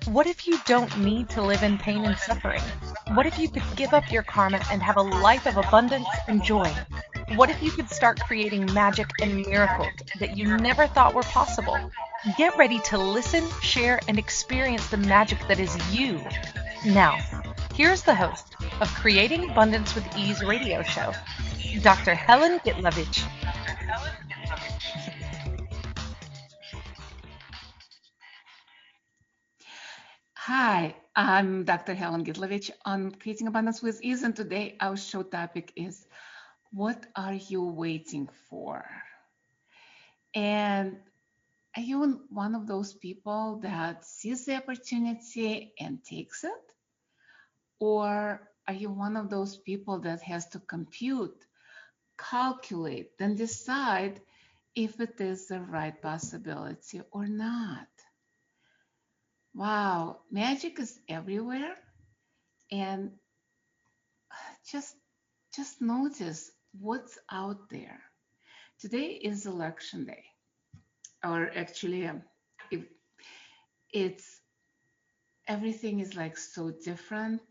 What if you don't need to live in pain and suffering? What if you could give up your karma and have a life of abundance and joy? What if you could start creating magic and miracles that you never thought were possible? Get ready to listen, share, and experience the magic that is you. Now, here's the host of Creating Abundance with Ease radio show, Dr. Helen Gitlevich. Hi, I'm Dr. Helen Gitlevich on Creating Abundance with Ease, and today our show topic is, what are you waiting for? And are you one of those people that sees the opportunity and takes it? Or are you one of those people that has to compute, calculate, then decide if it is the right possibility or not? Wow, magic is everywhere. And just notice what's out there. Today is election day, or actually, if it's everything is like so different.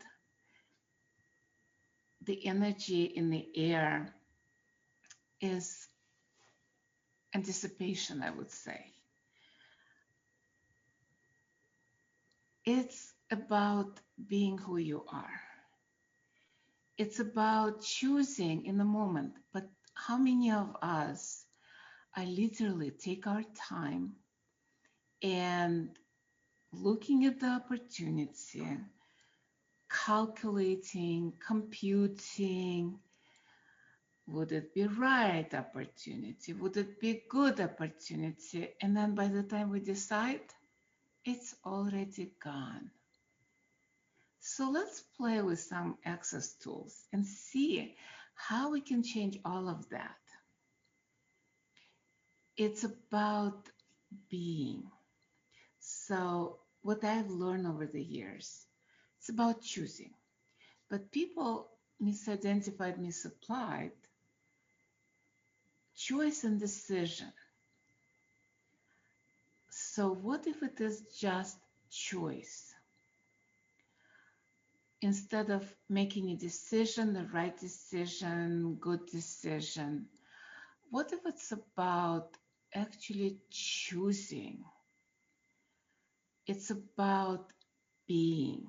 The energy in the air is anticipation, I would say. It's about being who you are. It's about choosing in the moment. But how many of us I literally take our time and looking at the opportunity, calculating, computing, would it be right opportunity? Would it be good opportunity? And then by the time we decide, it's already gone. So let's play with some access tools and see how we can change all of that. It's about being. So what I've learned over the years, it's about choosing. But people misidentified, misapplied choice and decision. So what if it is just choice? Instead of making a decision, the right decision, good decision, what if it's about actually choosing? It's about being.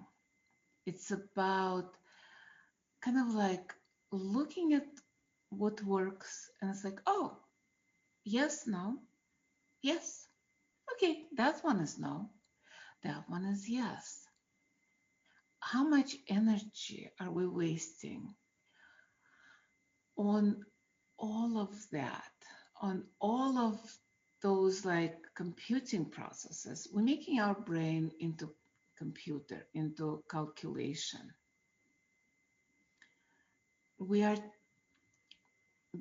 It's about kind of like looking at what works and it's like, oh, yes, no, yes. Okay, that one is no. That one is yes. How much energy are we wasting on all of that, on all of those like computing processes? We're making our brain into computer, into calculation. We are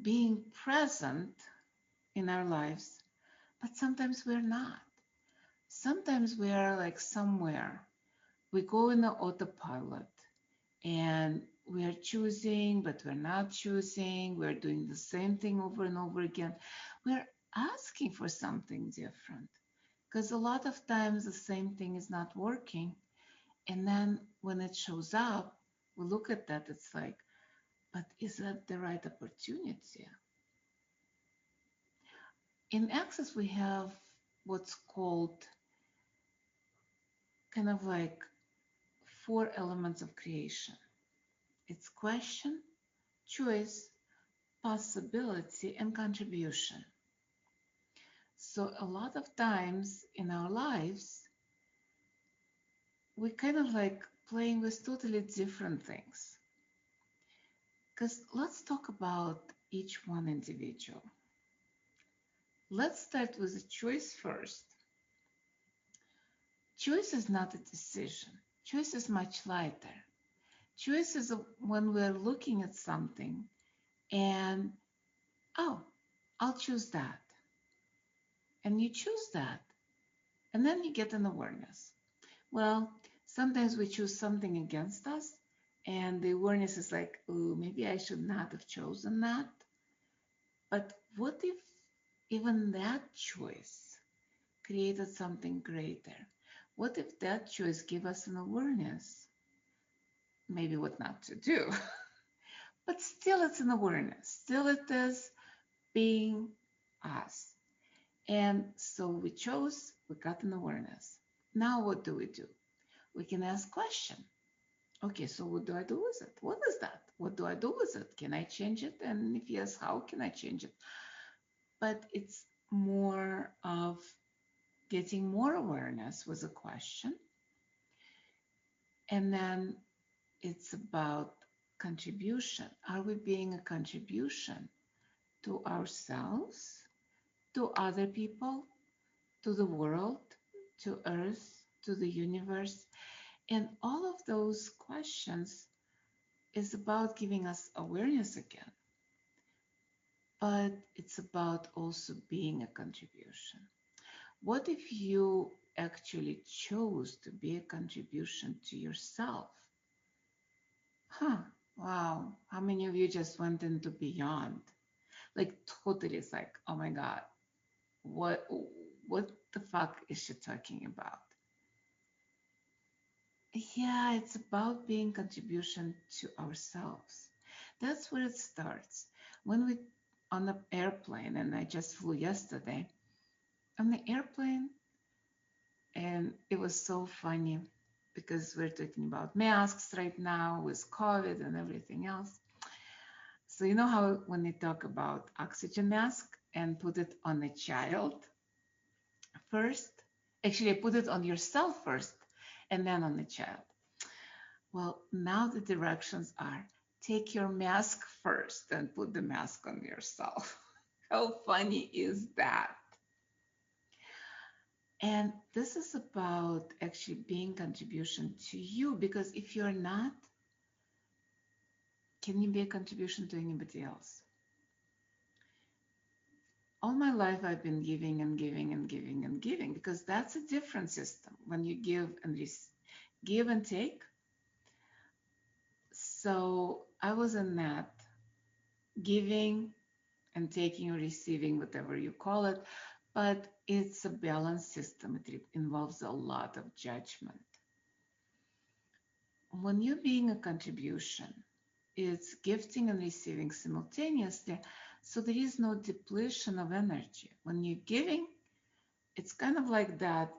being present in our lives, but sometimes we're not. Sometimes we are like somewhere. We go in the autopilot and we are choosing, but we're not choosing. We're doing the same thing over and over again. We're asking for something different because a lot of times the same thing is not working. And then when it shows up, we look at that, it's like, but is that the right opportunity? In Access, we have what's called kind of like 4 elements of creation. It's question, choice, possibility, and contribution. So a lot of times in our lives, we kind of like playing with totally different things. Because let's talk about each one individual. Let's start with the choice first. Choice is not a decision. Choice is much lighter. Choice is when we're looking at something and, oh, I'll choose that. And you choose that. And then you get an awareness. Well, sometimes we choose something against us, and the awareness is like, oh, maybe I should not have chosen that. But what if even that choice created something greater? What if that choice gave us an awareness? Maybe what not to do, but still it's an awareness. Still it is being us. And so we chose, we got an awareness. Now what do? We can ask question. Okay, so what do I do with it? What is that? What do I do with it? Can I change it? And if yes, how can I change it? But it's more of getting more awareness with a question. And then it's about contribution. Are we being a contribution to ourselves, to other people, to the world, to Earth, to the universe? And all of those questions is about giving us awareness again. But it's about also being a contribution. What if you actually chose to be a contribution to yourself? Huh, wow. How many of you just went into beyond? Like totally, it's like, oh my God, what what the fuck is she talking about? Yeah, it's about being contribution to ourselves. That's where it starts. When we on the airplane, and I just flew yesterday on the airplane, and it was so funny because we're talking about masks right now with COVID and everything else. So you know how when they talk about oxygen mask and put it on a child first, actually put it on yourself first and then on the child. Well, now the directions are take your mask first and put the mask on yourself. How funny is that? And this is about actually being contribution to you, because if you're not, can you be a contribution to anybody else? All my life I've been giving and giving and giving and giving, because that's a different system when you give and take. So I was in that giving and taking or receiving, whatever you call it, but it's a balanced system. It involves a lot of judgment. When you're being a contribution, it's gifting and receiving simultaneously, so there is no depletion of energy. When you're giving, it's kind of like that.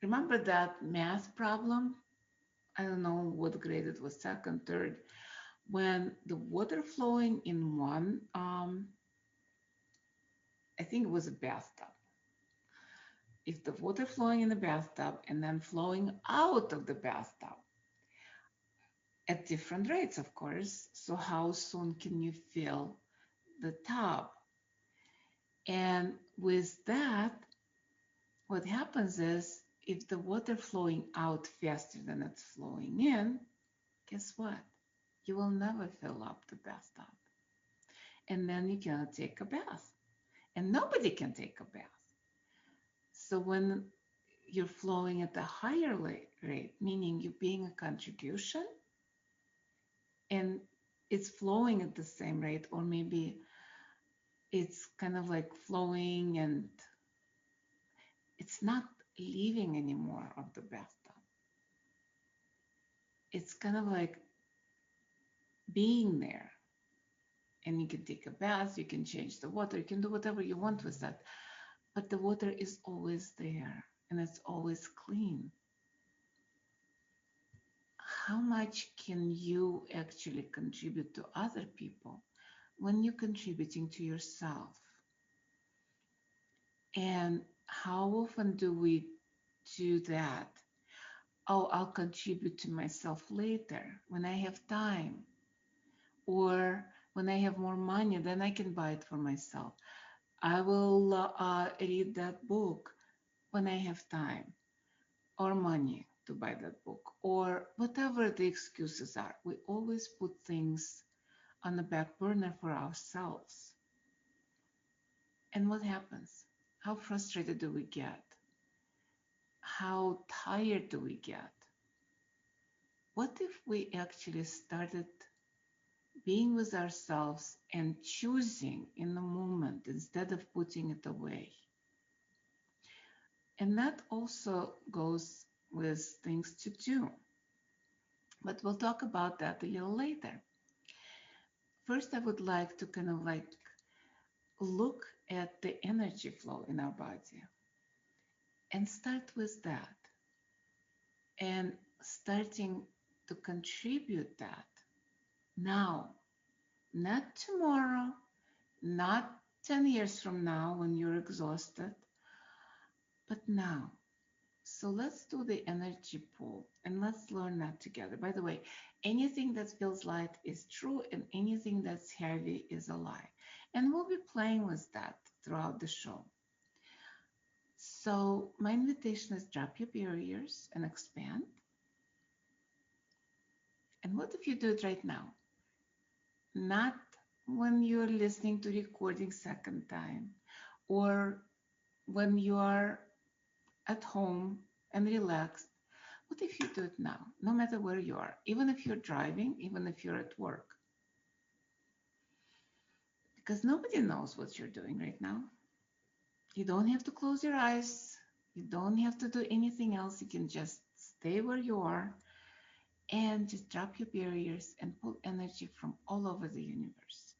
Remember that math problem? I don't know what grade it was, second, third, when the water flowing in one, I think it was a bathtub. If the water flowing in the bathtub and then flowing out of the bathtub at different rates, of course. So how soon can you fill the tub? And with that, what happens is if the water flowing out faster than it's flowing in, guess what? You will never fill up the bathtub. And then you cannot take a bath. And nobody can take a bath. So when you're flowing at a higher rate, meaning you're being a contribution, and it's flowing at the same rate, or maybe it's kind of like flowing and it's not leaving anymore of the bathtub. It's kind of like being there. And you can take a bath, you can change the water, you can do whatever you want with that. But the water is always there and it's always clean. How much can you actually contribute to other people when you're contributing to yourself? And how often do we do that? Oh, I'll contribute to myself later when I have time. Or when I have more money, then I can buy it for myself. I will read that book when I have time or money to buy that book, or whatever the excuses are. We always put things on the back burner for ourselves. And what happens? How frustrated do we get? How tired do we get? What if we actually started being with ourselves and choosing in the moment instead of putting it away? And that also goes with things to do. But we'll talk about that a little later. First, I would like to kind of like look at the energy flow in our body and start with that, and starting to contribute that now, not tomorrow, not 10 years from now when you're exhausted, but now. So let's do the energy pool and let's learn that together. By the way, anything that feels light is true and anything that's heavy is a lie. And we'll be playing with that throughout the show. So my invitation is drop your barriers and expand. And what if you do it right now? Not when you're listening to recording second time or when you are at home and relaxed. What if you do it now, no matter where you are, even if you're driving, even if you're at work? Because nobody knows what you're doing right now. You don't have to close your eyes. You don't have to do anything else. You can just stay where you are and just drop your barriers and pull energy from all over the universe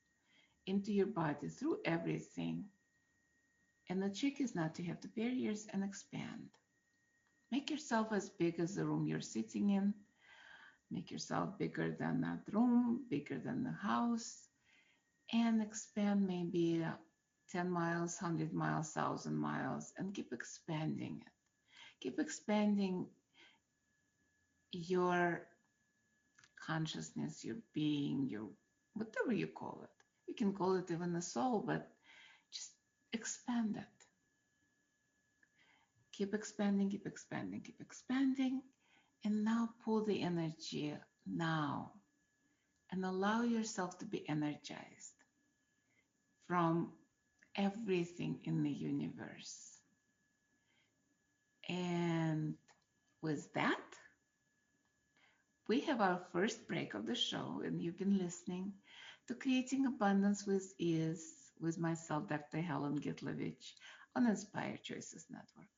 into your body through everything. And the trick is not to have the barriers and expand. Make yourself as big as the room you're sitting in. Make yourself bigger than that room, bigger than the house, and expand maybe 10 miles, 100 miles, 1,000 miles, and keep expanding it. Keep expanding your consciousness, your being, your whatever you call it. You can call it even the soul, but just expand it. Keep expanding, keep expanding, keep expanding. And now pull the energy now and allow yourself to be energized from everything in the universe. And with that, we have our first break of the show, and you've been listening to Creating Abundance with Ease with myself, Dr. Helen Gitlevich, on Inspired Choices Network.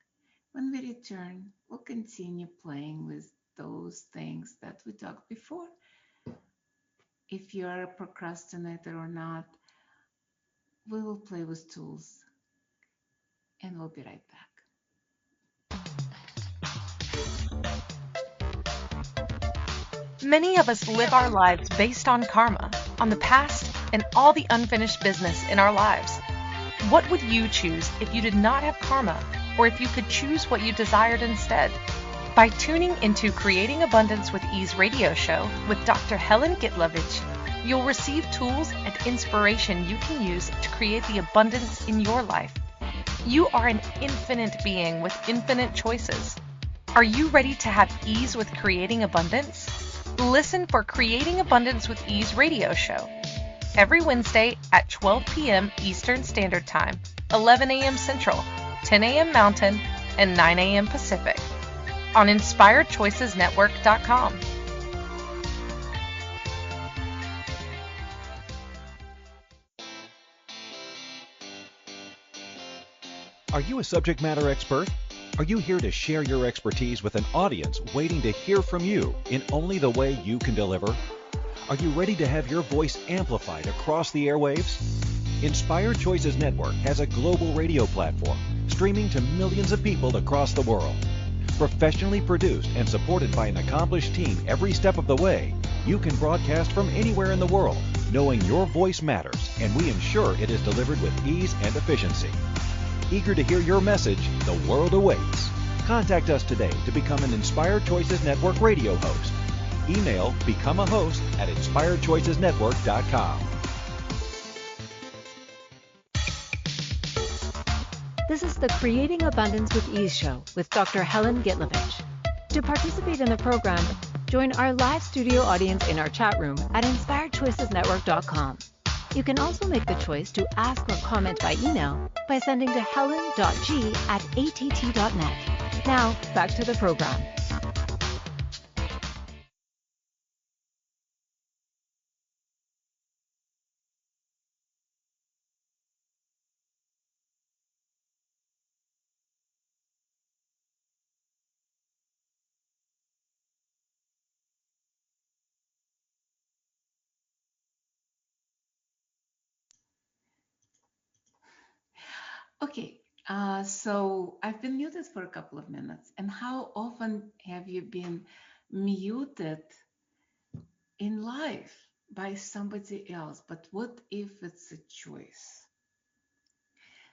When we return, we'll continue playing with those things that we talked before. If you're a procrastinator or not, we will play with tools, and we'll be right back. Many of us live our lives based on karma, on the past, and all the unfinished business in our lives. What would you choose if you did not have karma, or if you could choose what you desired instead? By tuning into Creating Abundance with Ease radio show with Dr. Helen Gitlevich, you'll receive tools and inspiration you can use to create the abundance in your life. You are an infinite being with infinite choices. Are you ready to have ease with creating abundance? Listen for Creating Abundance with Ease radio show every Wednesday at 12 p.m. Eastern Standard Time, 11 a.m. Central, 10 a.m. Mountain, and 9 a.m. Pacific on InspiredChoicesNetwork.com. Are you a subject matter expert? Are you here to share your expertise with an audience waiting to hear from you in only the way you can deliver? Are you ready to have your voice amplified across the airwaves? Inspired Choices Network has a global radio platform streaming to millions of people across the world. Professionally produced and supported by an accomplished team every step of the way, you can broadcast from anywhere in the world, knowing your voice matters, and we ensure it is delivered with ease and efficiency. Eager to hear your message, the world awaits. Contact us today to become an Inspired Choices Network radio host. Email becomeahost@inspiredchoicesnetwork.com. This is the Creating Abundance with Ease show with Dr. Helen Gitlevich. To participate in the program, join our live studio audience in our chat room at inspiredchoicesnetwork.com. You can also make the choice to ask or comment by email by sending to helen.g@att.net. Now, back to the program. Okay, so I've been muted for a couple of minutes. And how often have you been muted in life by somebody else? But what if it's a choice?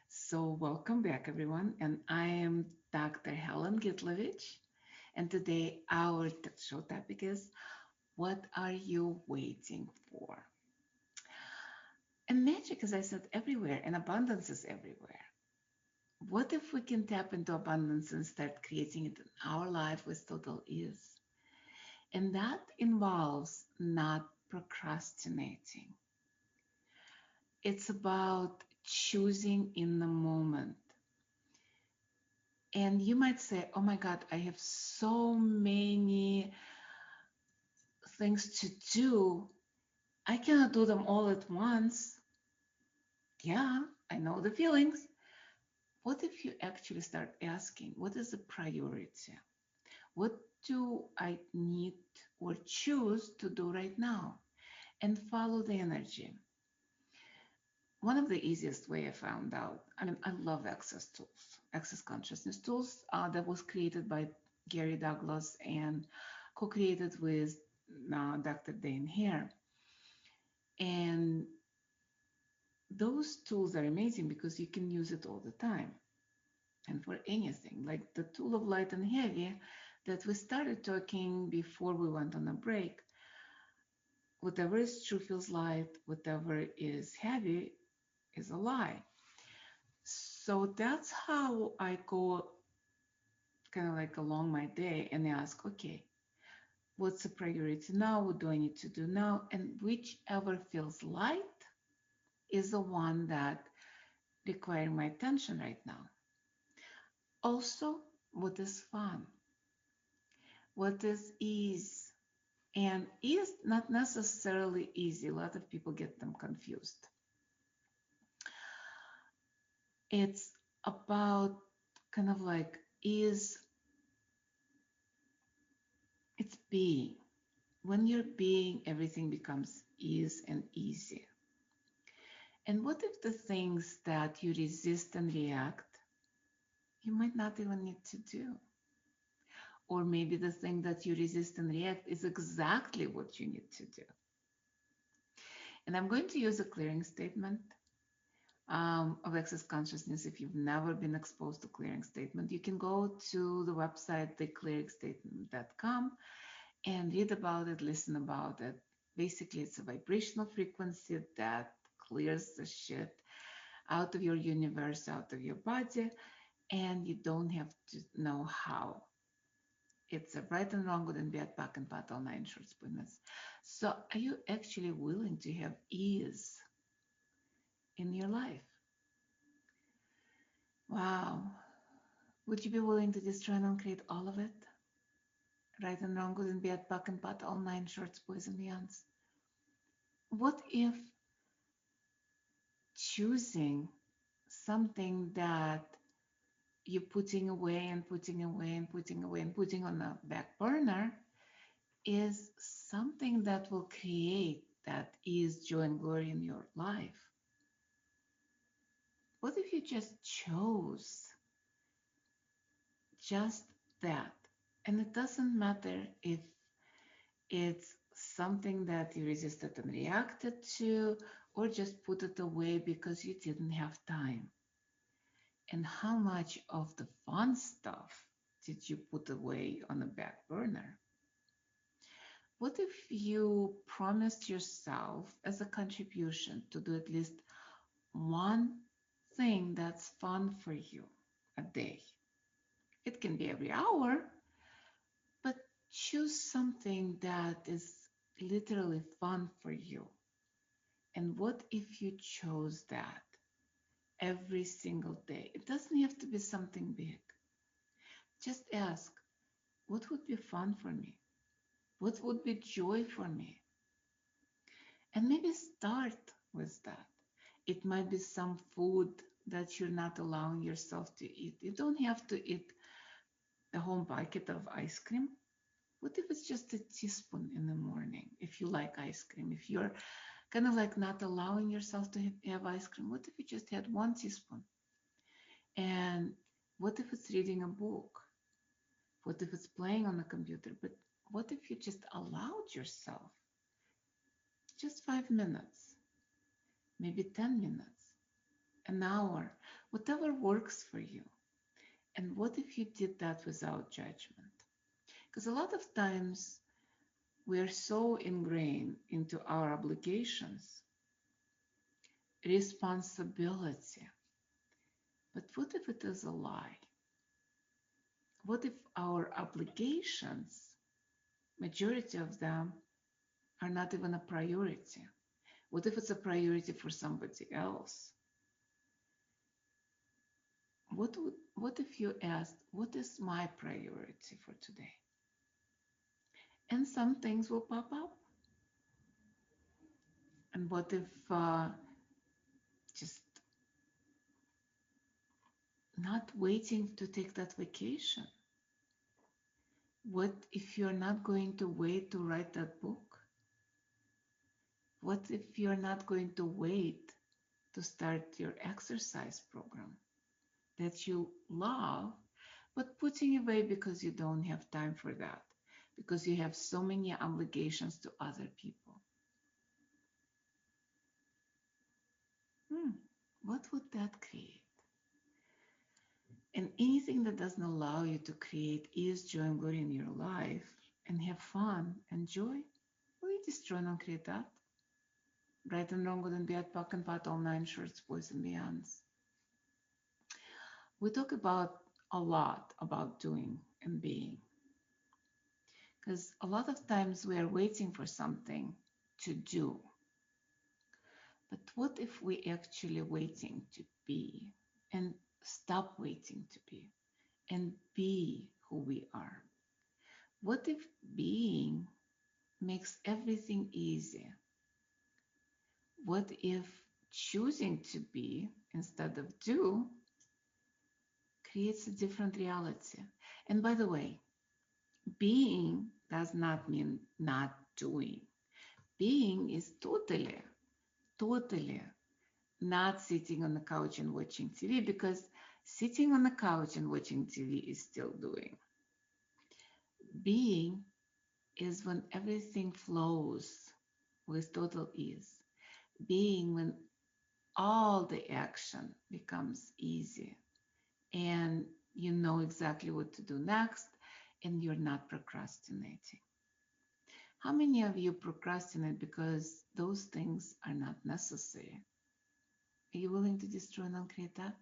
So, welcome back, everyone. And I am Dr. Helen Gitlevich. And today, our show topic is, what are you waiting for? And magic, as I said, everywhere, and abundance is everywhere. What if we can tap into abundance and start creating it in our life with total ease? And that involves not procrastinating. It's about choosing in the moment. And you might say, oh my God, I have so many things to do. I cannot do them all at once. Yeah, I know the feelings. What if you actually start asking, what is the priority? What do I need or choose to do right now? And follow the energy. One of the easiest way I found out, I mean, I love access tools, access consciousness tools that was created by Gary Douglas and co-created with Dr. Dane Hare. And those tools are amazing because you can use it all the time and for anything, like the tool of light and heavy that we started talking before we went on a break. Whatever is true feels light, whatever is heavy is a lie. So that's how I go kind of like along my day and ask, okay, what's the priority now? What do I need to do now? And whichever feels light is the one that requires my attention right now. Also, what is fun? What is ease? And ease, not necessarily easy. A lot of people get them confused. It's about kind of like ease, it's being. When you're being, everything becomes ease and easy. And what if the things that you resist and react, you might not even need to do? Or maybe the thing that you resist and react is exactly what you need to do. And I'm going to use a clearing statement of access consciousness. If you've never been exposed to clearing statement, you can go to the website, theclearingstatement.com, and read about it, listen about it. Basically, it's a vibrational frequency that clears the shit out of your universe, out of your body, and you don't have to know how. It's a right and wrong, good and bad, back and pat, all nine shorts, pointless. So are you actually willing to have ease in your life? Wow. Would you be willing to destroy and uncreate all of it? Right and wrong, good and bad, back and pat, all nine shorts, boys and beyonds. What if choosing something that you're putting away and putting away and putting away and putting on the back burner is something that will create that ease, joy, and glory in your life? What if you just chose just that? And it doesn't matter if it's something that you resisted and reacted to, or just put it away because you didn't have time. And how much of the fun stuff did you put away on the back burner? What if you promised yourself as a contribution to do at least one thing that's fun for you a day? It can be every hour, but choose something that is literally fun for you. And what if you chose that every single day? It doesn't have to be something big. Just ask, what would be fun for me? What would be joy for me? And maybe start with that. It might be some food that you're not allowing yourself to eat. You don't have to eat a whole bucket of ice cream. What if it's just a teaspoon in the morning? If you like ice cream, if you're kind of like not allowing yourself to have ice cream, what if you just had one teaspoon? What if it's reading a book? What if it's playing on a computer? But what if you just allowed yourself just 5 minutes, maybe 10 minutes, an hour, whatever works for you? And what if you did that without judgment? Because a lot of times we're so ingrained into our obligations, responsibility. But what if it is a lie? What if our obligations, majority of them, are not even a priority? What if it's a priority for somebody else? What if you asked, what is my priority for today? And some things will pop up. And what if just not waiting to take that vacation? What if you're not going to wait to write that book? What if you're not going to wait to start your exercise program that you love, but putting away because you don't have time for that, because you have so many obligations to other people? What would that create? And anything that doesn't allow you to create ease, joy, and glory in your life and have fun and joy, will you destroy and create that? Right and wrong, good and bad, POC and POD, all nine shorts, boys and beyonds. We talk about a lot about doing and being, because a lot of times we are waiting for something to do. But what if we actually waiting to be and stop waiting to be and be who we are? What if being makes everything easy? What if choosing to be instead of do creates a different reality? And by the way, being does not mean not doing. Being is totally not sitting on the couch and watching TV, because sitting on the couch and watching TV is still doing. Being is when everything flows with total ease. Being when all the action becomes easy and you know exactly what to do next and you're not procrastinating. How many of you procrastinate because those things are not necessary? Are you willing to destroy and uncreate that?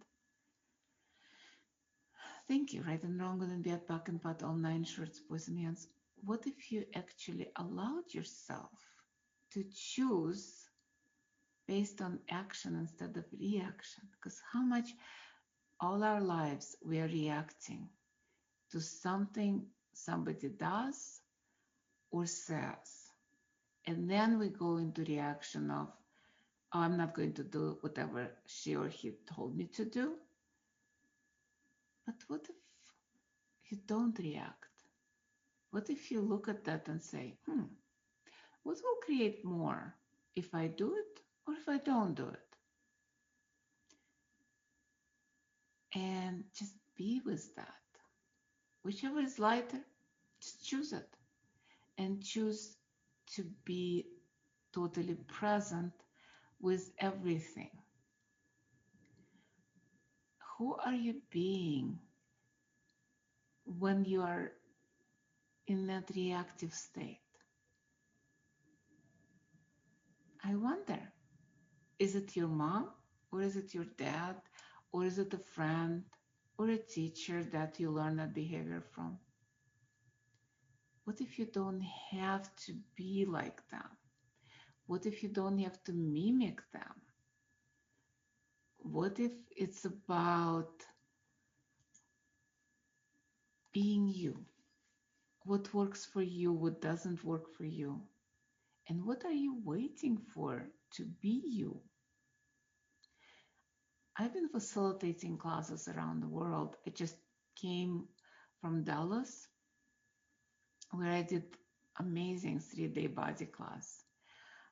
Thank you. Right and wrong, good and bad, POC and POD, all nine shorts, boys and beyonds. What if you actually allowed yourself to choose based on action instead of reaction? Because how much all our lives we are reacting to something somebody does or says. And then we go into reaction of, oh, I'm not going to do whatever she or he told me to do. But what if you don't react? What if you look at that and say, what will create more if I do it or if I don't do it? And just be with that. Whichever is lighter, just choose it. And choose to be totally present with everything. Who are you being when you are in that reactive state? I wonder, is it your mom or is it your dad or is it a friend or a teacher that you learn that behavior from? What if you don't have to be like them? What if you don't have to mimic them? What if it's about being you? What works for you, what doesn't work for you? And what are you waiting for to be you? I've been facilitating classes around the world. I just came from Dallas, where I did amazing 3-day body class,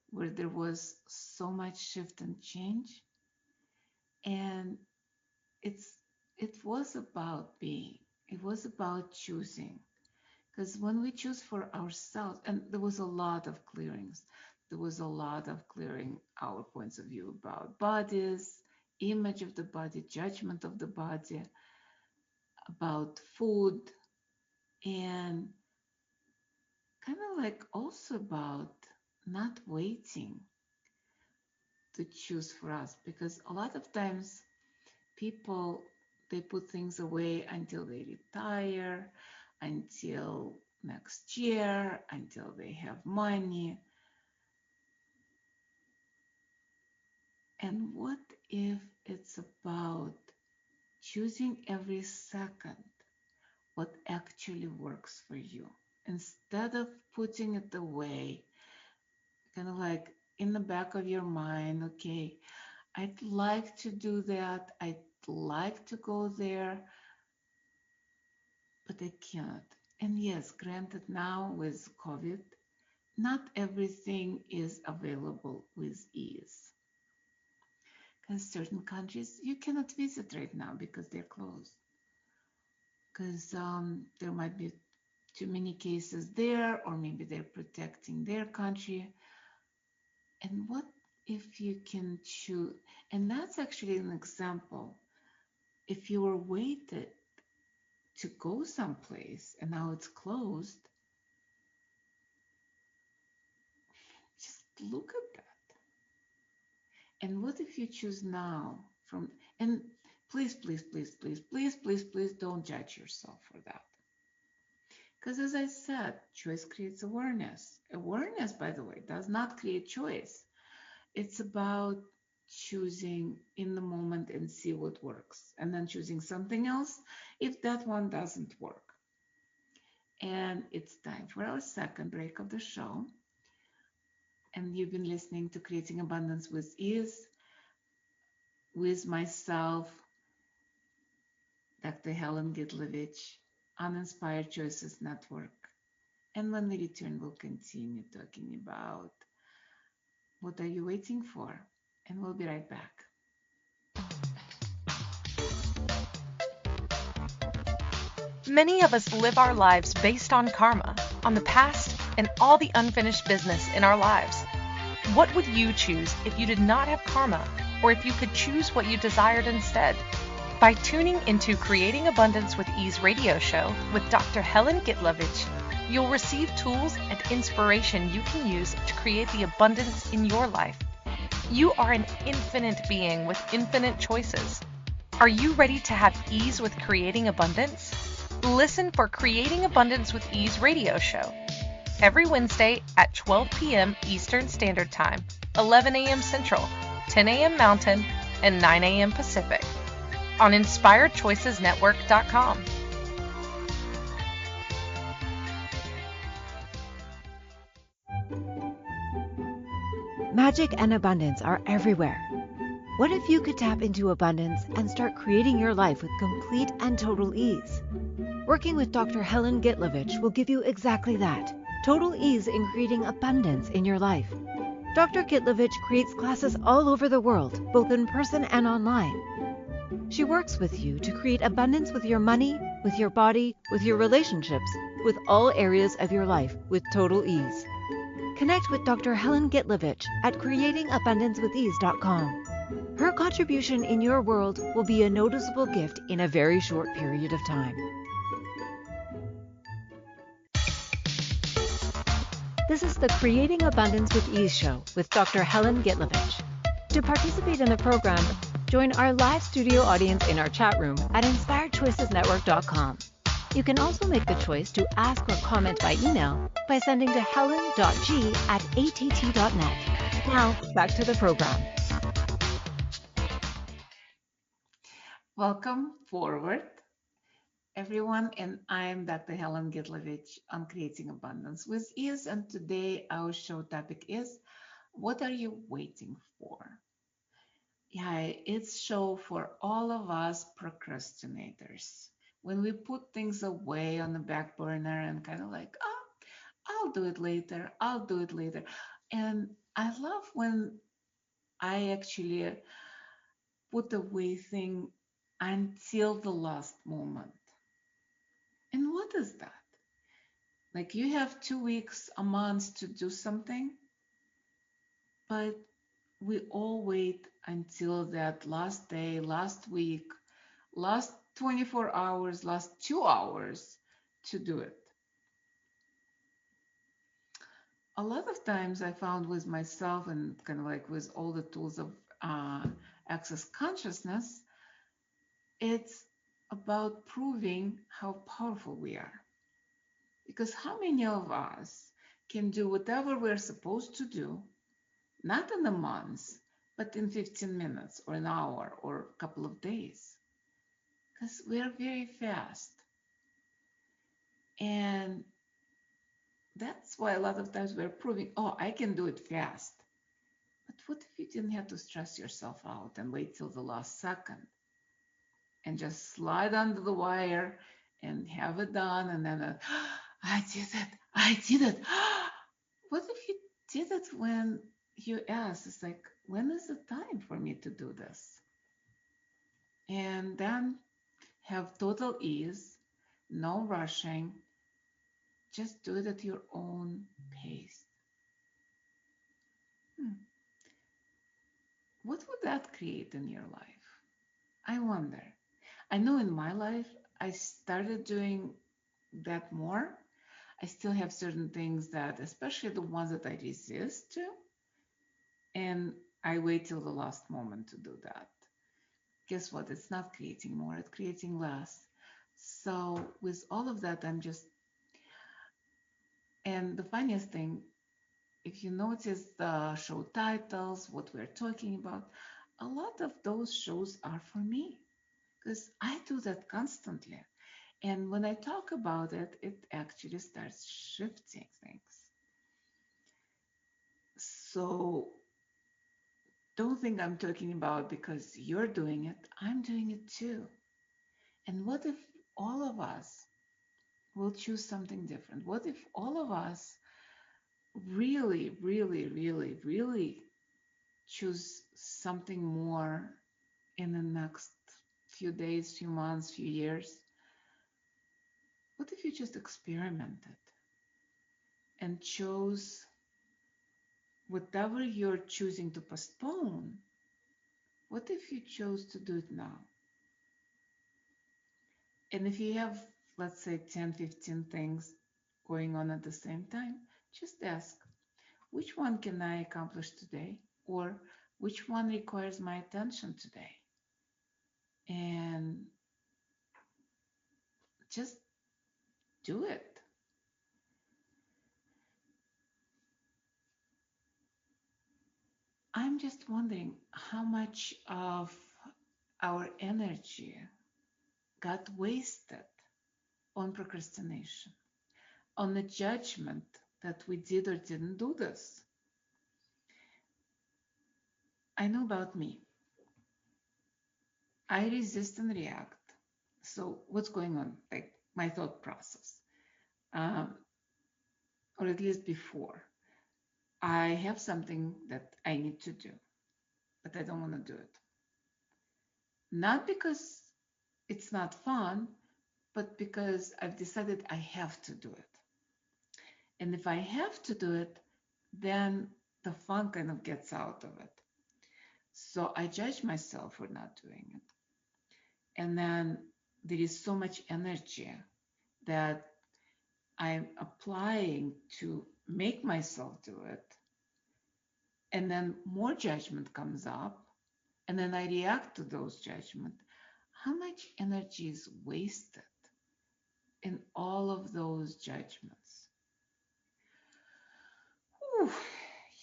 where there was so much shift and change. And it's it was about being, it was about choosing. Because when we choose for ourselves, and there was a lot of clearings, there was a lot of clearing our points of view about bodies, image of the body, judgment of the body, about food, and kind of like also about not waiting to choose for us. Because a lot of times people, they put things away until they retire, until next year, until they have money. And what if it's about choosing every second what actually works for you? Instead of putting it away, kind of like in the back of your mind, okay, I'd like to do that. I'd like to go there, but I can't. And yes, granted, now with COVID, not everything is available with ease. Because certain countries you cannot visit right now because they're closed. Because there might be too many cases there, or maybe they're protecting their country. And what if you can choose? And that's actually an example. If you were waited to go someplace and now it's closed, just look at that. And what if you choose now from, and please, please, please, please, please, please, please don't judge yourself for that. Because as I said, choice creates awareness. Awareness, by the way, does not create choice. It's about choosing in the moment and see what works, and then choosing something else if that one doesn't work. And it's time for our second break of the show. And you've been listening to Creating Abundance with Ease with myself, Dr. Helen Gitlevich, on Inspired Choices Network. And when we return, we'll continue talking about what are you waiting for? And we'll be right back. Many of us live our lives based on karma, on the past, and all the unfinished business in our lives. What would you choose if you did not have karma, or if you could choose what you desired instead? By tuning into Creating Abundance with Ease radio show with Dr. Helen Gitlevich, you'll receive tools and inspiration you can use to create the abundance in your life. You are an infinite being with infinite choices. Are you ready to have ease with creating abundance? Listen for Creating Abundance with Ease radio show every Wednesday at 12 p.m. Eastern Standard Time, 11 a.m. Central, 10 a.m. Mountain, and 9 a.m. Pacific on InspiredChoicesNetwork.com. Magic and abundance are everywhere. What if you could tap into abundance and start creating your life with complete and total ease? Working with Dr. Helen Gitlevich will give you exactly that, total ease in creating abundance in your life. Dr. Gitlevich creates classes all over the world, both in person and online. She works with you to create abundance with your money, with your body, with your relationships, with all areas of your life with total ease. Connect with Dr. Helen Gitlevich at creatingabundancewithease.com. Her contribution in your world will be a noticeable gift in a very short period of time. This is the Creating Abundance with Ease show with Dr. Helen Gitlevich. To participate in the program, join our live studio audience in our chat room at InspiredChoicesNetwork.com. You can also make the choice to ask or comment by email by sending to helen.g@att.net. Now, back to the program. Welcome forward, everyone, and I'm Dr. Helen Gitlevich on Creating Abundance with Ease, and today our show topic is, what are you waiting for? Yeah, it's show for all of us procrastinators. When we put things away on the back burner and kind of like, oh, I'll do it later, I'll do it later. And I love when I actually put away thing until the last moment. And what is that? Like you have 2 weeks, a month to do something, but we all wait until that last day, last week, last 24 hours, last 2 hours to do it. A lot of times I found with myself and kind of like with all the tools of access consciousness, it's about proving how powerful we are. Because how many of us can do whatever we're supposed to do, not in a month, but in 15 minutes or an hour or a couple of days? Because we're very fast. And that's why a lot of times we're proving, oh, I can do it fast. But what if you didn't have to stress yourself out and wait till the last second and just slide under the wire and have it done and then, I did it. What if you did it when you asked? It's like, when is the time for me to do this? And then have total ease, no rushing, just do it at your own pace. What would that create in your life? I wonder. I know in my life, I started doing that more. I still have certain things that, especially the ones that I resist to, and I wait till the last moment to do that. Guess what? It's not creating more, it's creating less. So with all of that, and the funniest thing, if you notice the show titles, what we're talking about, a lot of those shows are for me because I do that constantly. And when I talk about it, it actually starts shifting things. So don't think I'm talking about because you're doing it. I'm doing it too. And what if all of us will choose something different? What if all of us really, really, really, really choose something more in the next few days, few months, few years? What if you just experimented and chose whatever you're choosing to postpone? What if you chose to do it now? And if you have, let's say, 10, 15 things going on at the same time, just ask, which one can I accomplish today? Or which one requires my attention today? And just do it. I'm just wondering how much of our energy got wasted on procrastination, on the judgment that we did or didn't do this. I know about me. I resist and react. So what's going on? Like my thought process, or at least before. I have something that I need to do, but I don't want to do it. Not because it's not fun, but because I've decided I have to do it. And if I have to do it, then the fun kind of gets out of it. So I judge myself for not doing it. And then there is so much energy that I'm applying to make myself do it. And then more judgment comes up. And then I react to those judgments. How much energy is wasted in all of those judgments? Whew.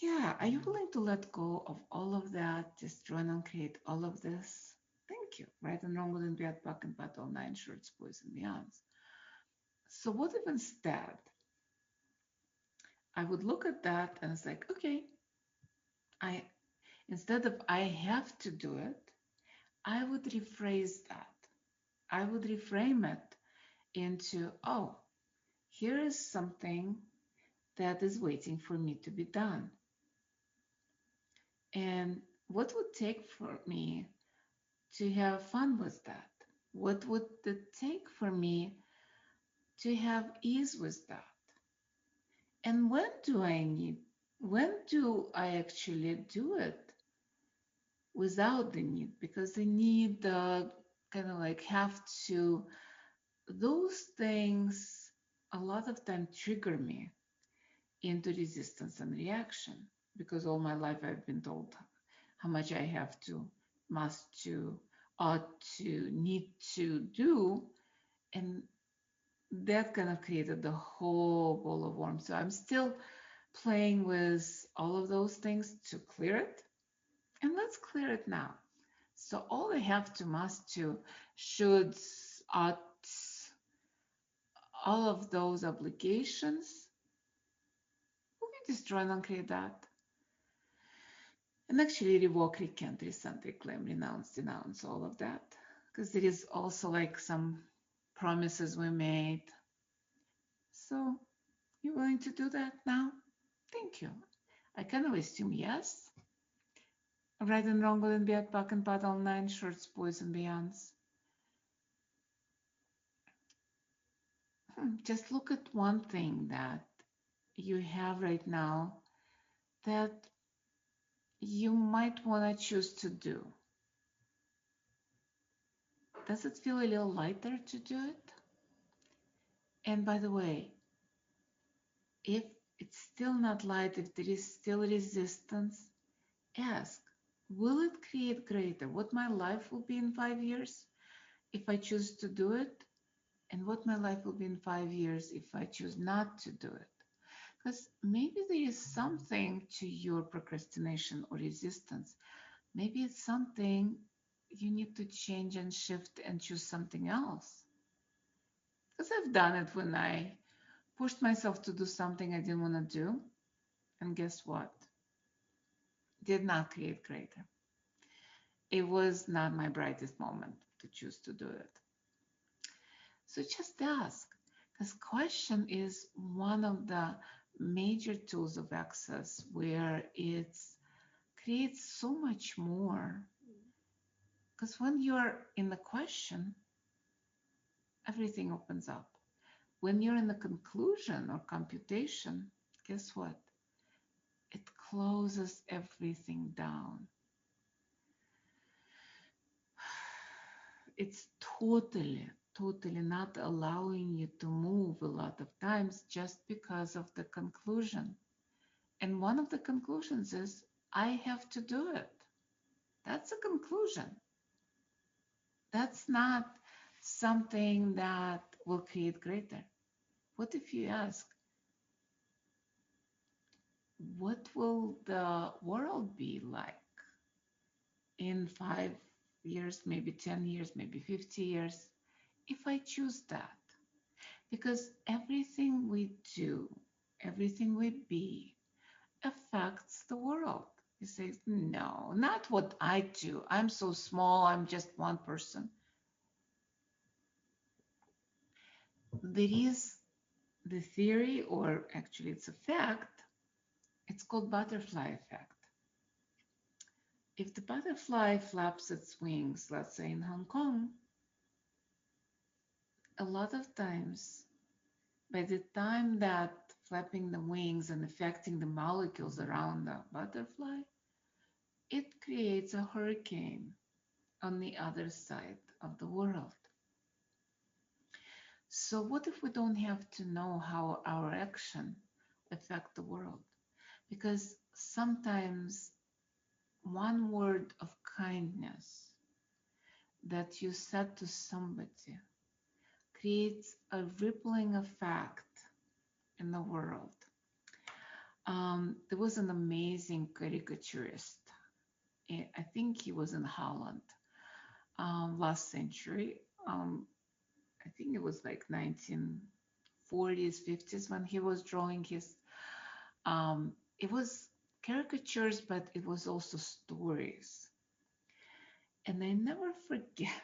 Yeah, are you willing to let go of all of that? Just run and create all of this? Thank you. Right and wrong, good and bad, buck and pat, all nine shorts, boys and beyonds. So what if instead I would look at that and it's like, okay, instead of I have to do it, I would rephrase that. I would reframe it into, oh, here is something that is waiting for me to be done. And what would take for me to have fun with that? What would it take for me to have ease with that? And when do I actually do it without the need? Because the need kind of like have to, those things a lot of time trigger me into resistance and reaction, because all my life I've been told how much I have to, must to, ought to, need to do. And that kind of created the whole ball of worms. So I'm still playing with all of those things to clear it. And let's clear it now. So all I have to, must to, shoulds, oughts, all of those obligations, we can destroy and uncreate that. And actually revoke, recant, resent, reclaim, renounce, denounce, all of that. Because there is also like some promises we made. So you willing to do that now? Thank you. I kind of assume yes. Right and wrong, good and bad, back and bad, all nine shorts, boys and beyonds. Just look at one thing that you have right now that you might want to choose to do. Does it feel a little lighter to do it? And by the way, if it's still not light, if there is still resistance, ask, will it create greater? What my life will be in 5 years if I choose to do it? And what my life will be in 5 years if I choose not to do it? Because maybe there is something to your procrastination or resistance. Maybe it's something you need to change and shift and choose something else. Because I've done it when I pushed myself to do something I didn't want to do. And guess what? Did not create greater. It was not my brightest moment to choose to do it. So just ask. Because question is one of the major tools of access where it creates so much more. Because when you're in the question, everything opens up. When you're in the conclusion or computation, guess what? It closes everything down. It's totally not allowing you to move a lot of times just because of the conclusion. And one of the conclusions is, I have to do it. That's a conclusion. That's not something that will create greater. What if you ask, what will the world be like in 5 years, maybe 10 years, maybe 50 years, if I choose that? Because everything we do, everything we be, affects the world. You say, no, not what I do. I'm so small, I'm just one person. There is the theory, or actually it's a fact, it's called butterfly effect. If the butterfly flaps its wings, let's say in Hong Kong, a lot of times, by the time that flapping the wings and affecting the molecules around the butterfly, it creates a hurricane on the other side of the world. So what if we don't have to know how our action affect the world? Because sometimes one word of kindness that you said to somebody creates a rippling effect in the world. There was an amazing caricaturist. I think he was in Holland last century. I think it was like 1940s, 50s when he was drawing his. It was caricatures, but it was also stories. And I never forget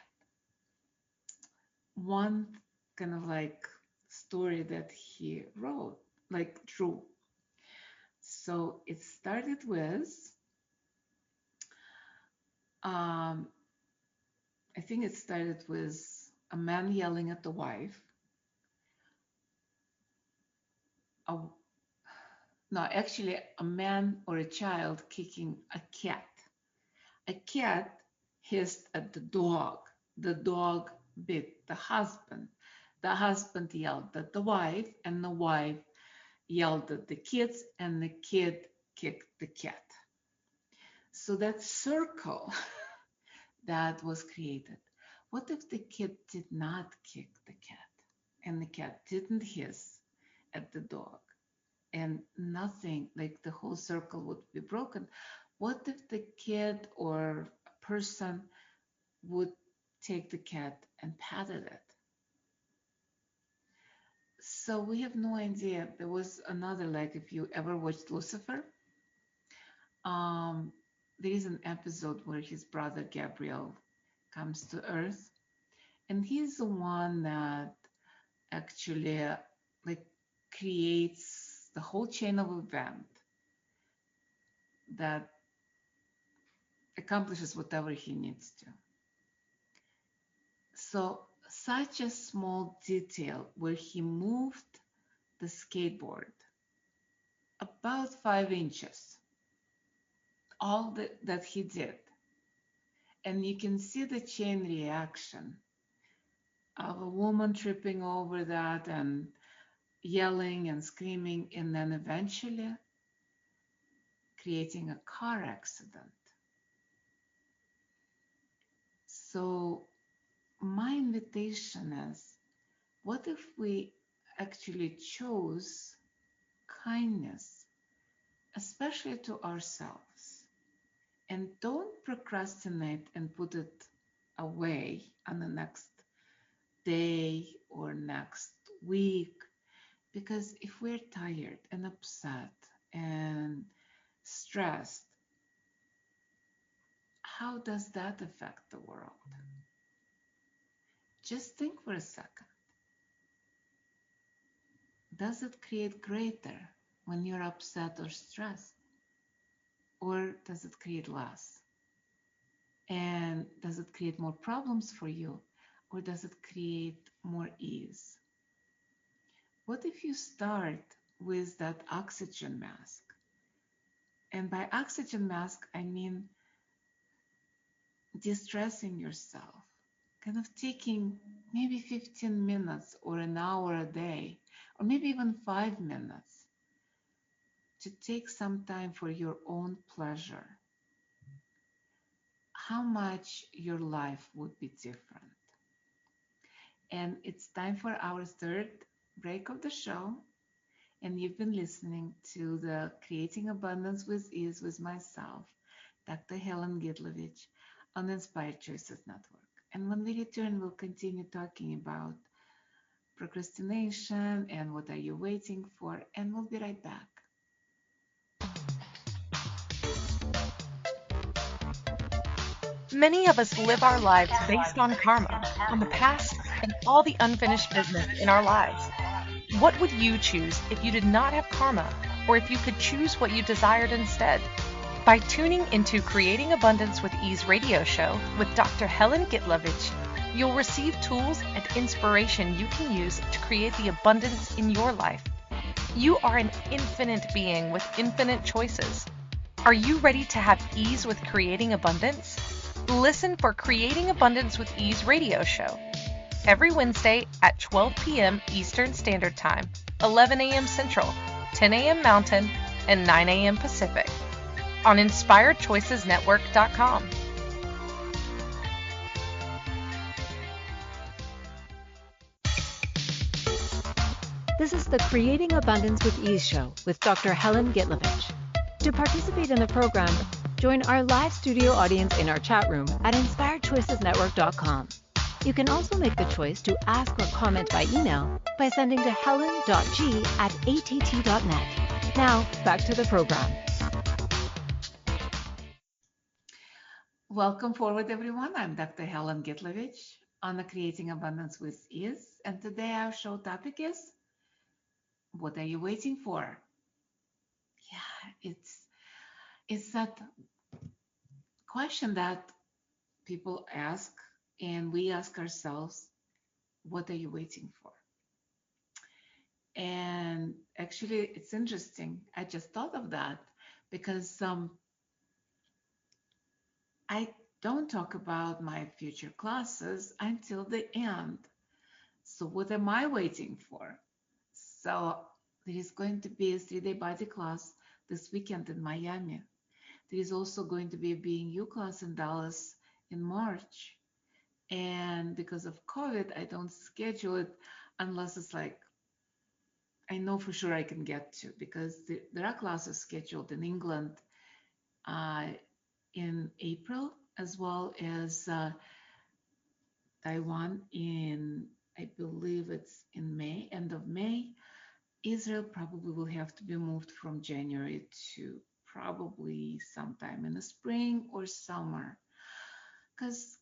one kind of like story that he wrote, like drew. So it started with I think it started with a man yelling at the wife. A, no, actually, a man or a child kicking a cat. A cat hissed at the dog. The dog bit the husband. The husband yelled at the wife, and the wife yelled at the kids, and the kid kicked the cat. So that circle that was created. What if the kid did not kick the cat and the cat didn't hiss at the dog and nothing, like the whole circle would be broken? What if the kid or a person would take the cat and patted it? So we have no idea. There was another, like if you ever watched Lucifer, um, there is an episode where his brother Gabriel comes to Earth, and he's the one that actually like creates the whole chain of event that accomplishes whatever he needs to. So such a small detail where he moved the skateboard about 5 inches, all that he did, and you can see the chain reaction of a woman tripping over that and yelling and screaming, and then eventually creating a car accident. So my invitation is, what if we actually chose kindness, especially to ourselves, and don't procrastinate and put it away on the next day or next week? Because if we're tired and upset and stressed, how does that affect the world? Just think for a second. Does it create greater when you're upset or stressed? Or does it create less? And does it create more problems for you? Or does it create more ease? What if you start with that oxygen mask? And by oxygen mask, I mean distressing yourself, kind of taking maybe 15 minutes or an hour a day, or maybe even 5 minutes to take some time for your own pleasure. How much your life would be different. And it's time for our third break of the show. And you've been listening to the Creating Abundance with Ease with myself, Dr. Helen Gitlevich, on the Inspired Choices Network. And when we return, we'll continue talking about procrastination and what are you waiting for, and we'll be right back. Many of us live our lives based on karma, on the past, and all the unfinished business in our lives. What would you choose if you did not have karma, or if you could choose what you desired instead? By tuning into Creating Abundance with Ease radio show with Dr. Helen Gitlevich, you'll receive tools and inspiration you can use to create the abundance in your life. You are an infinite being with infinite choices. Are you ready to have ease with creating abundance? Listen for Creating Abundance with Ease radio show every Wednesday at 12 p.m. Eastern Standard Time, 11 a.m. Central, 10 a.m. Mountain, and 9 a.m. Pacific on InspiredChoicesNetwork.com. This is the Creating Abundance with Ease show with Dr. Helen Gitlevich. To participate in the program, join our live studio audience in our chat room at InspiredChoicesNetwork.com. You can also make the choice to ask or comment by email by sending to helen.g@att.net. Now, back to the program. Welcome forward, everyone. I'm Dr. Helen Gitlevich on the Creating Abundance with Ease. And today our show topic is, what are you waiting for? Yeah, it's that question that people ask and we ask ourselves, what are you waiting for? And actually, it's interesting. I just thought of that because I don't talk about my future classes until the end. So what am I waiting for? So there is going to be a 3-day body class this weekend in Miami. There is also going to be a Being You class in Dallas in March. And because of COVID, I don't schedule it unless it's like I know for sure I can get to, because there are classes scheduled in England uh, in April, as well as Taiwan in, I believe it's in May, end of May. Israel probably will have to be moved from January to probably sometime in the spring or summer, because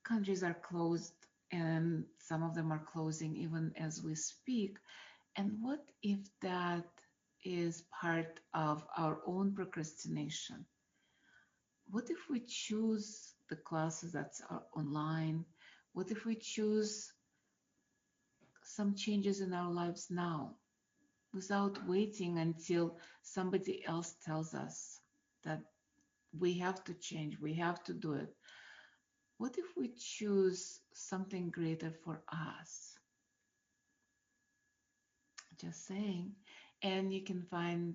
countries are closed and some of them are closing even as we speak. And what if that is part of our own procrastination? What if we choose the classes that are online? What if we choose some changes in our lives now without waiting until somebody else tells us that we have to change, we have to do it? What if we choose something greater for us? Just saying. And you can find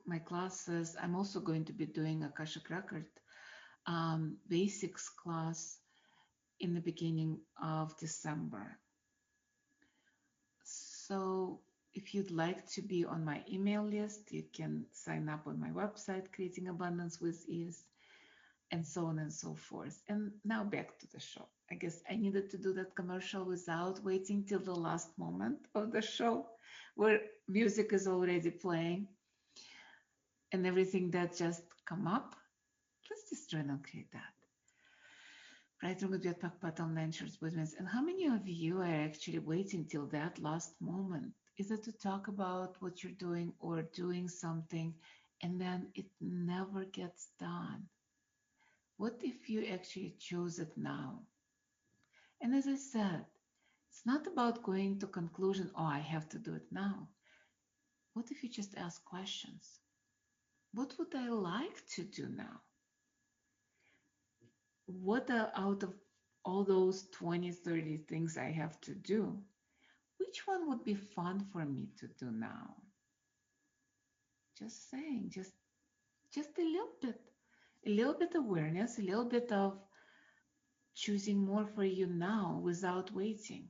my classes. I'm also going to be doing Akashic Record basics class in the beginning of December. So if you'd like to be on my email list, you can sign up on my website, Creating Abundance with Ease, and so on and so forth. And now back to the show. I guess I needed to do that commercial without waiting till the last moment of the show, where music is already playing and everything that just come up. Let's just try and create that. Right room with Jetpack Patel Ventures Women's. And how many of you are actually waiting till that last moment? Is it to talk about what you're doing or doing something and then it never gets done? What if you actually chose it now? And as I said, it's not about going to conclusion, oh, I have to do it now. What if you just ask questions? What would I like to do now? What out of all those 20, 30 things I have to do, which one would be fun for me to do now? Just saying, just a little bit awareness, a little bit of choosing more for you now without waiting.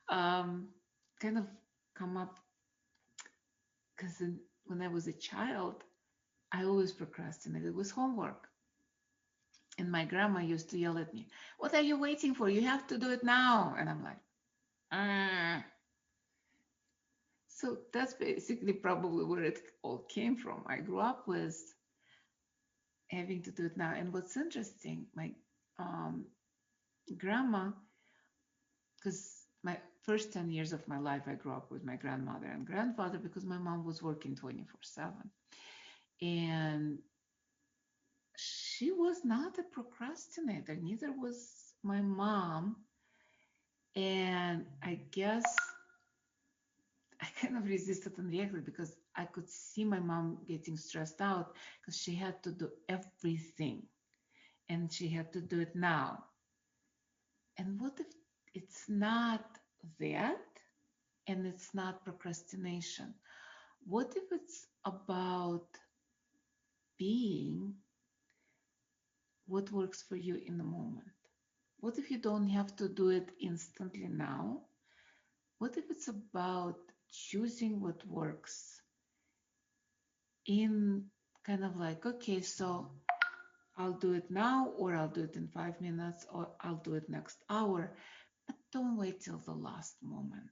Kind of come up because when I was a child, I always procrastinated with homework. And my grandma used to yell at me, "What are you waiting for? You have to do it now." And I'm like, ah. So that's basically probably where it all came from. I grew up with having to do it now. And what's interesting, my grandma, because my first 10 years of my life, I grew up with my grandmother and grandfather because my mom was working 24/7. And she was not a procrastinator, neither was my mom. And I guess I kind of resisted and reacted because I could see my mom getting stressed out because she had to do everything and she had to do it now. And what if it's not that and it's not procrastination? What if it's about being what works for you in the moment? What if you don't have to do it instantly now? What if it's about choosing what works in kind of like, okay, so I'll do it now, or I'll do it in 5 minutes, or I'll do it next hour, but don't wait till the last moment.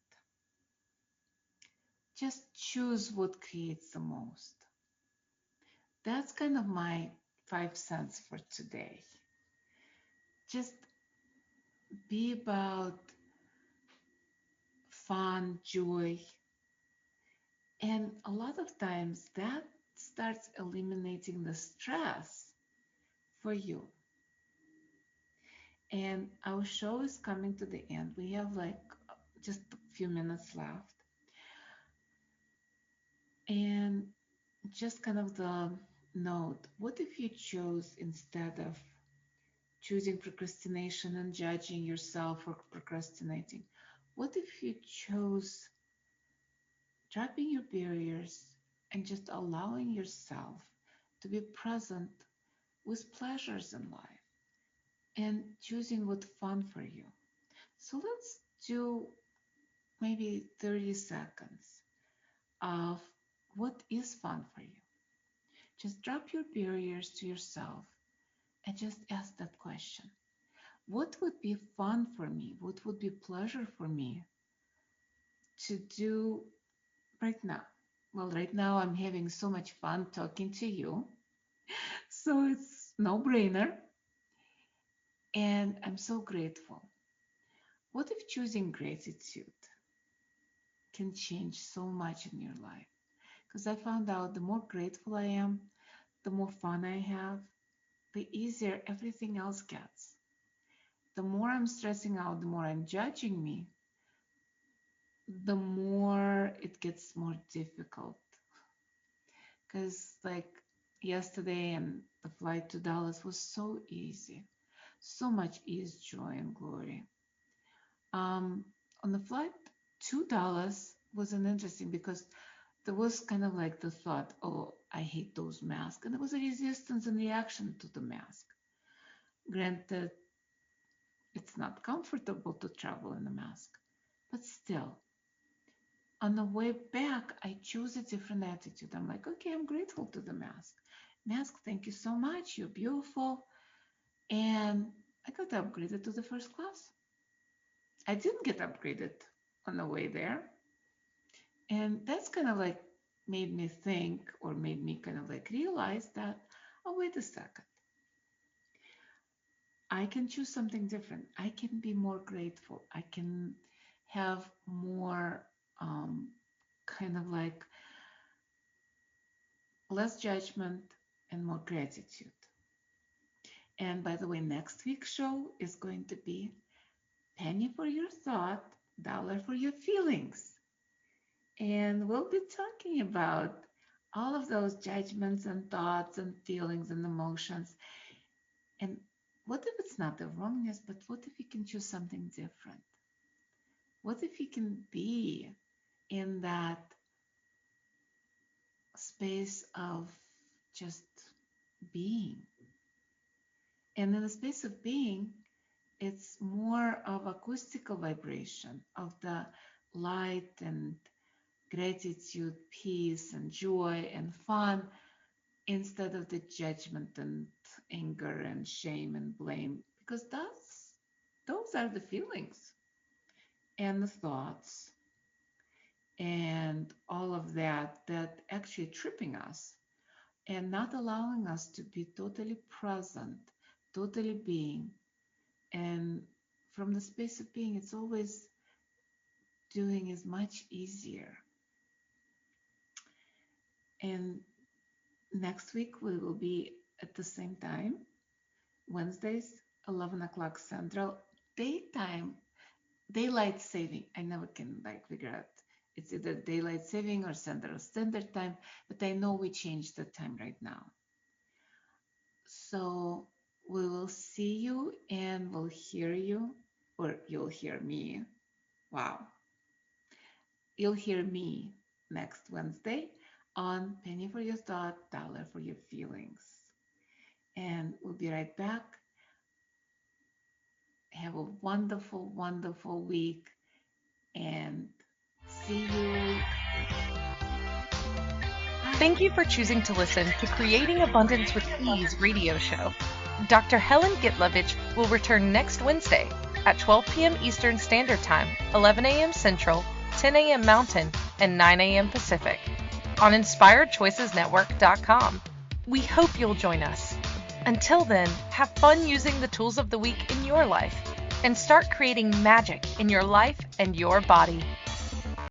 Just choose what creates the most. That's kind of my 5 cents for today. Just be about fun, joy, and a lot of times that starts eliminating the stress for you. And our show is coming to the end. We have like just a few minutes left. And just kind of the note, what if you chose, instead of choosing procrastination and judging yourself for procrastinating, what if you chose dropping your barriers and just allowing yourself to be present with pleasures in life and choosing what's fun for you? So let's do maybe 30 seconds of what is fun for you. Just drop your barriers to yourself and just ask that question. What would be fun for me? What would be pleasure for me to do right now? Well, right now I'm having so much fun talking to you, so it's no brainer. And I'm so grateful. What if choosing gratitude can change so much in your life? Because I found out the more grateful I am, the more fun I have, the easier everything else gets. The more I'm stressing out, the more I'm judging me, the more it gets more difficult. Because, like yesterday, and the flight to Dallas was so easy, so much ease, joy, and glory. On the flight to Dallas wasn't interesting because there was kind of like the thought, oh, I hate those masks. And there was a resistance and reaction to the mask. Granted, it's not comfortable to travel in a mask, but still, on the way back, I chose a different attitude. I'm like, okay, I'm grateful to the mask. Mask, thank you so much. You're beautiful. And I got upgraded to the first class. I didn't get upgraded on the way there. And that's kind of like made me think, or made me kind of like realize that, oh, wait a second. I can choose something different. I can be more grateful. I can have more kind of like less judgment and more gratitude. And by the way, next week's show is going to be penny for your thought, dollar for your feelings. And we'll be talking about all of those judgments and thoughts and feelings and emotions. And what if it's not the wrongness, but what if you can choose something different? What if you can be in that space of just being? And in the space of being, it's more of acoustical vibration of the light and gratitude, peace and joy and fun, instead of the judgment and anger and shame and blame, because those are the feelings and the thoughts and all of that actually tripping us and not allowing us to be totally present, totally being. And from the space of being, it's always doing is much easier. And next week we will be at the same time, Wednesdays, 11 o'clock Central, daylight saving. I never can like figure out. It's either daylight saving or Central Standard Time, but I know we changed the time right now. So we will see you and we'll hear you, or you'll hear me. Wow. You'll hear me next Wednesday on Penny for Your Thought, Dollar for Your Feelings. And we'll be right back. Have a wonderful, wonderful week and see you. Thank you for choosing to listen to Creating Abundance with Ease radio show. Dr. Helen Gitlevich will return next Wednesday at 12 p.m. Eastern Standard Time, 11 a.m. Central, 10 a.m. Mountain, and 9 a.m. Pacific on InspiredChoicesNetwork.com. We hope you'll join us. Until then, have fun using the tools of the week in your life and start creating magic in your life and your body.